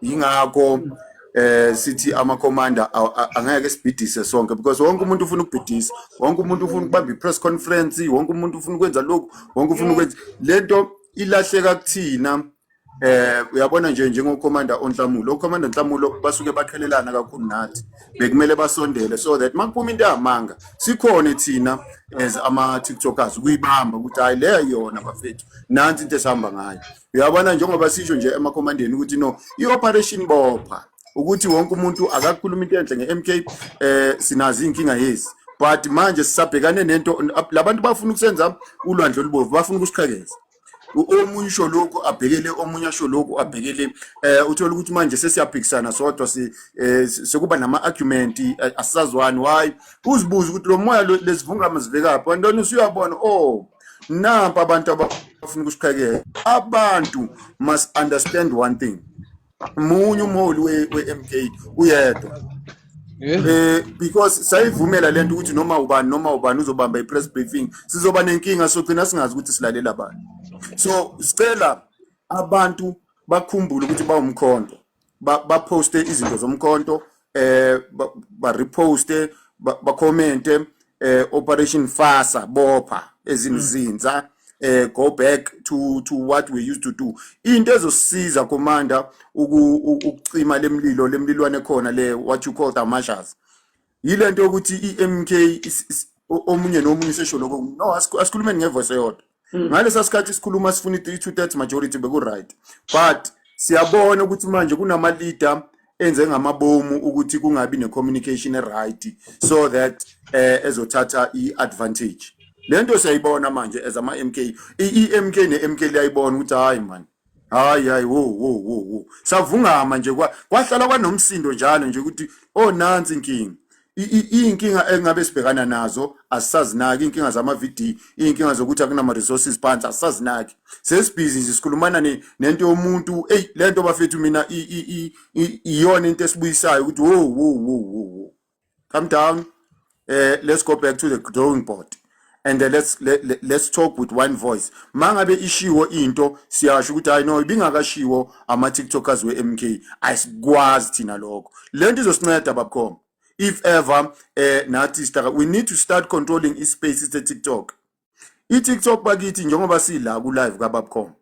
Ingakho sithi ama-commander angeke sibhidise sonke because wonke umuntu ufuna ukubhidisa, wonke umuntu ufuna ukubamba i-press conference, wonke umuntu ufuna ukwenza lokhu, wonke ufuna ukwenza lento ilahleka kuthina. Uyabona njengokomanda oNhlamulo, ukomanda Nhlamulo basuke baqhelelana kakhulu nathi, bekumele basondele so that makuphuma into yamanga sikhona thina as ama-tiktokers ukuyibamba ukuthi hayi leya yona bafethu, nansi into esihamba ngayo. Uyabona njengoba sisho nje emakomandeni ukuthi no, i-operation bopha ukuthi wonke umuntu akakhuluma into enhle nge-MK. Sinazo inkinga yezi, but manje sisabhekane nento labantu bafuna ukusenza ulwandle olubovu, bafuna ukusiqhekeza. Omunye usho lokhu abhekele, omunye asho lokhu abhekele. Uthola ukuthi manje sesiyaphikisana sodwa, sekuba nama-argument, asazwani. Why? Uzibuza ukuthi lo moya lesivungama zivekaphi, wantoni usuyabona nampa abantu abafuna ukusiqhekeza. Abantu must understand one thing, munye umholi we-MK uyedwa. Because sayivumela lento ukuthi noma ubani uzobamba i-press briefing, sizoba nenkinga sogcina singazi ukuthi silalela abantu. So sicela abantu bakhumbule ukuthi bawumkhonto, baposte izinto zomkhonto, bareposte, bakhomente, Operation Fasa bopha ezimzinza, go back to what we used to do. Into ezosiza commander ukucima lemlilwane khona le what you call the marshals. Yilento ukuthi iMK omunye nomunye sesho lokho, no asikhulume ngevoice eyodwa. Ngalesa sikhathi sikhuluma sifuna i-2/3 majority beku right, but siyabona ukuthi manje kunama leader enze ngamabomu ukuthi kungabi ne-communication right so that ezothatha i-advantage. Lento siyayibona manje as ama-MK, i-MK ne-MK liyayibona ukuthi hayi man, hayi wo savungama nje kwahlala kwanomsindo njalo nje ukuthi nansi inkinga. Inkinga engabe sibhekana nazo asisazinaki, inkinga zama-VD, inkinga zokuthi akunama-resources phansi asisazinaki. Sesibhizi nje sikhulumana nento yomuntu, lento bafethu mina iyona into esibuyisayo ukuthi wo calm down, let's go back to the drawing board and let's talk with one voice. Mangabe ishiwo into siyasho ukuthi hayi no, ibingakashiwo ama-tiktokers we-MK asikwazi thina lokho. Lento izosinceda babukhoma. If ever nathi we need to start controlling ispace se-TikTok. I-TikTok bakithi njengoba sila ku-live kaBabcom,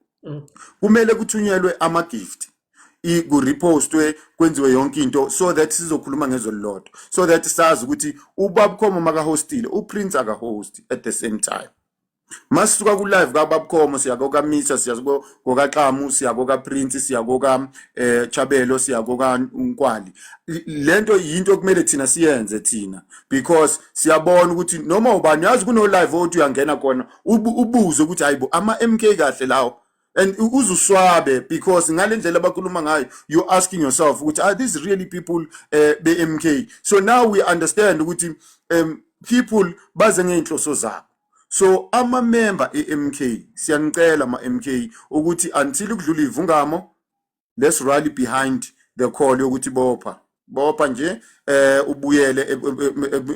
kumele kuthunyelwe ama-gift, kurepostwe, kwenziwe yonke into so that sizokhuluma ngezolilodwa, so that sazi ukuthi uBabcom makahostile, uPrince akahost at the same time. Masisuka ku-live kaBabcom siyakoka Misa, siyakoka Xamu, siyakoka Prince, siyakoka Chabelo, siyakoka Nkwali. Lento yinto kumele thina siyenze thina, because siyabona ukuthi noma ubani yazi kuno live othi uyangena khona ubuze ukuthi hayibo ama-MK kahle lawo, and uzuswabe because ngalendlela abakhuluma ngayo you asking yourself ukuthi are these really people be-MK? So now we understand ukuthi people baze ngeinhloso zabo. So ama-member e-MK siyanicela ama-MK ukuthi until ukudlula ivungamo, let's rally behind the call yokuthi bopha nje ubuyele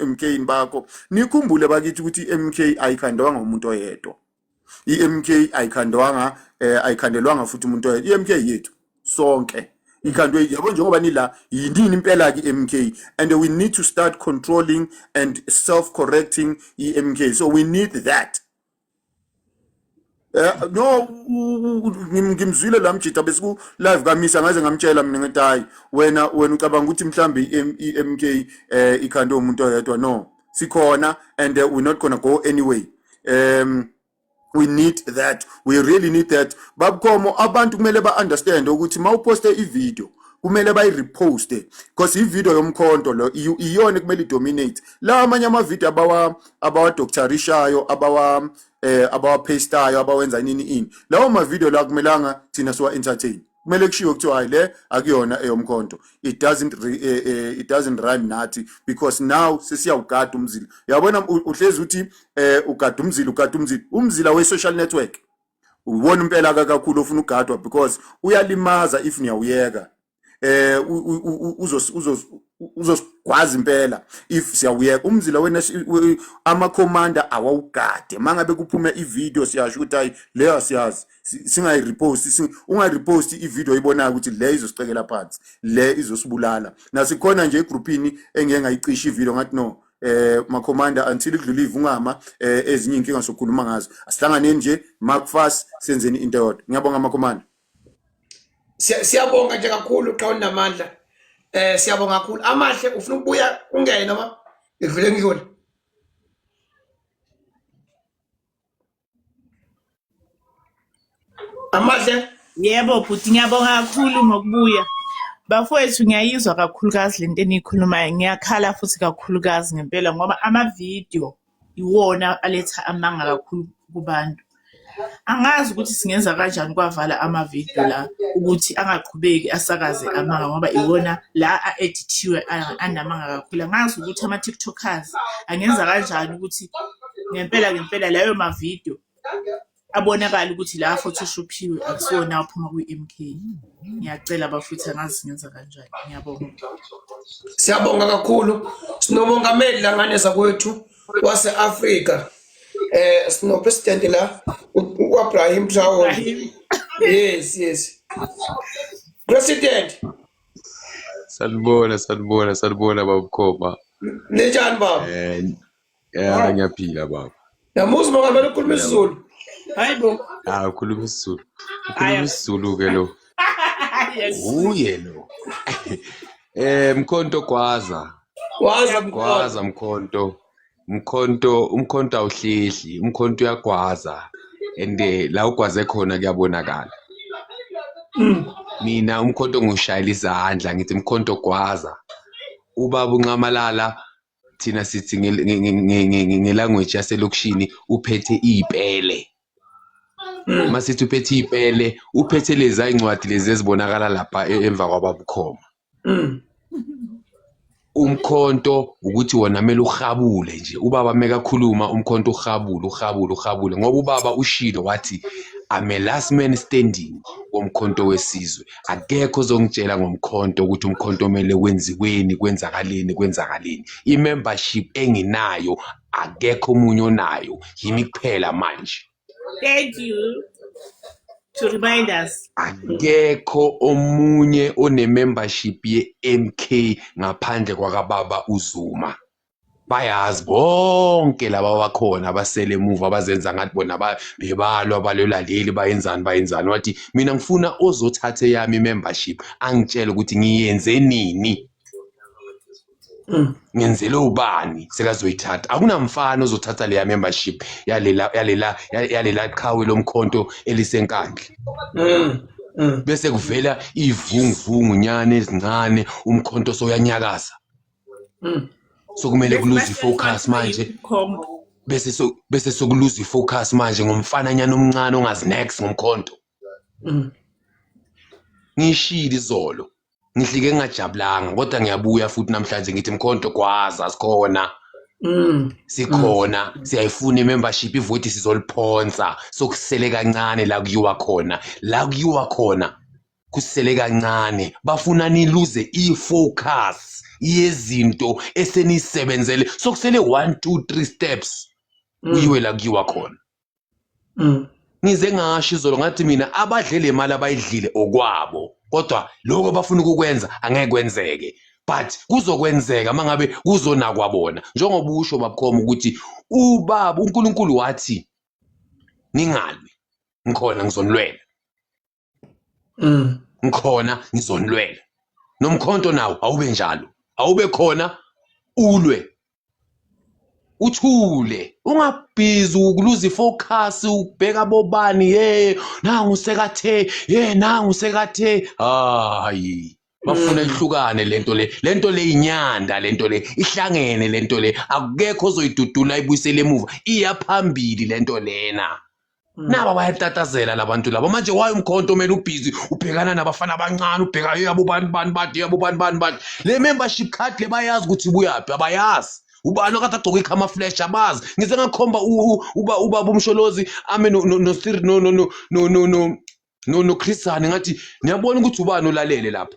MK bakho. Nikhumbule bakithi ukuthi MK ayikhandwanga umuntu oyedwa. iMK ayikhandelwanga futhi umuntu oyedwa. iMK yethu sonke ikhandwe, yabo njengoba nila yini impela ke MK, and we need to start controlling and self-correcting iMK. So we need that. No, ngimzwile la mjita besiku live kaMisa ngaze ngamtshela mina ngithi hayi wena ucabanga ukuthi mhlambe iMK ikhandwe umuntu oyedwa. No, sikhona and we're not gonna go anyway. We need that. We really need that. Babukhomo abantu kumele ba-understand ukuthi mawuposte i-video kumele bayi-reposte, because i-video yomkhonto lo iyona kumele i-dominate. La amanye ama-video abawa-doctorishayo, abawa-pastayo, abawenza nini lawo ma-video la kumelanga thina siwa-entertain. Kumele kushiwo kuthiwa hayi le akuyona eyomkhonto. It doesn't rhyme nathi, because now sesiyawugada umzila. Yabona uhlezi uthi ugada umzila we-social network uwona impela kakhulu ofuna ugadwa, because uyalimaza if niyawuyeka. uzosigwaza impela if siyawuyeka umzila amakhomanda awawugade mangabe kuphume ivideo siyasho ukuthi hayi leyo asiyazi singayirepost ungayirepost ivideo ibonayo ukuthi le izosicekela phansi le izosibulala nasikhona nje egroupini engeke ngayicisha ivideo ngathi no makhomanda until idlule ivungama ezinye inkinga sokhuluma ngazo asihlanganeni nje makfast senzeni into yodwa ngiyabonga makhomanda siyabonga nje kakhulu xa unamandla siyabonga kakhulu Amahle ufuna ukubuya ungene noma ngidlule ngiyona Amahle Yebo bhuti ngiyabonga kakhulu ngokubuya. Bafowethu ngiyayizwa kakhulukazi lento enikhulumayo ngiyakhala futhi kakhulukazi ngempela ngoba ama-video iwona aletha amanga kakhulu kubantu. Angazi ukuthi singenza kanjani kwavala ama-video la ukuthi angaqhubeki asakaze amanga ngoba iwona la a-edithiwe anamanga kakhulu. Angazi ukuthi ama-TikTokers angenza kanjani ukuthi ngempela layo ma-video abonakala ukuthi la photoshophiwe akusiwona aphuma kwi-MK. Ngiyacela bafuthe angazi singenza kanjani. Ngiyabonga. Siyabonga kakhulu sinomongameli la ngane zakwethu wase-Afrika sino-president la u-Abraham Traore. Yes president Sanibona babukhoma. Ninjani baba? Ngiyaphila baba. Yamuzi mongameli ukhuluma isiZulu. Hayibo. Ukhuluma isiZulu. Ukhuluma isiZulu ke lo. Uye lo. Mkhonto Gwaza. Gwaza Mkhonto. Umkhonto awuhlehli, umkhonto uyagwaza. And la ugwaze khona kuyabonakala. Mina umkhonto ngushayela izandla ngithi Mkhonto Gwaza. Ubaba uNcamalala thina sithi ngelanguage yaselokishini uphethe ipele. Masithi uphethe ipele, uphethe lezi incwadi lezi ezibonakala lapha emva kwababukhoma. Umkhonto ukuthi wona mele uhabule nje. Ubaba mekakhuluma umkhonto uhabule ngoba ubaba ushilo wathi I'm a last man standing womkhonto wesizwe. Akekho ozongitshela ngomkhonto ukuthi umkhonto omele wenziweni kwenzakaleni. I-membership enginayo akekho omunye onayo yimi kuphela manje. Thank you to remind us. Akekho omunye one-membership ye-MK ngaphandle kwakababa uZuma. Bayazi bonke laba bakhona basele emuva abazenza ngathi bona bebalwa balolaleli bayenzani wathi mina ngifuna ozothatha yami i-membership angitshele ukuthi ngiyenze nini. Ngenzele ubani sekazoyithatha. Akunamfana ozothatha leya membership yalela qhawe lomkhonto elisenkandla. Bese kuvela ivunguvungu nyane ezincane umkhonto soyanyakaza. Sokumele kuluze ifocus manje. Bese sokuluze ifocus manje ngomfananyana omncane ongazi next ngomkhonto. Ngishilo izolo. Ngihlike ngajabulanga kodwa ngiyabuya futhi namhlanje ngithi Mkhonto Gwaza sikhona. Sikhona siyayifuna i-membership ivote sizoliphonsa sokusele kancane la kuyuwa khona kusele kancane bafuna niluze i-focus yezinto esenisebenzele sokusele 1 2 3 steps kuyiwe la kuyuwa khona. Ngize ngasho izolo ngathi mina abadlele imali abayidlile okwabo kodwa lokho bafuna ukukwenza angeke kwenzeke but kuzokwenzeka mangabe kuzonakwa bona njengoba usho babukhoma ukuthi ubaba uNkulunkulu wathi ningalwi ngikhona ngizonilwela. Ngikhona ngizonilwela nomkhonto nawo awube njalo awube khona ulwe uthule ungabhizi ukuluza ifocus ubheka bobani nangu sekathe hayi bafuna ihlukane lento le inyanda lento le ihlangene lento le akekho ozoyidudula ibuyisele emuva iyaphambili lento lena. Naba bayatatazela labantu labo manje waye umkhonto omele ubhizi ubhekana nabafana abancane ubheka yabobani bani le membership card le bayazi ukuthi buyaphi abayazi. Ubani okade agcoka ikhama flash abazi ngize ngakhomba ubaba umsholozi ame no Christian ngathi ngiyabona ukuthi ubani olalele lapha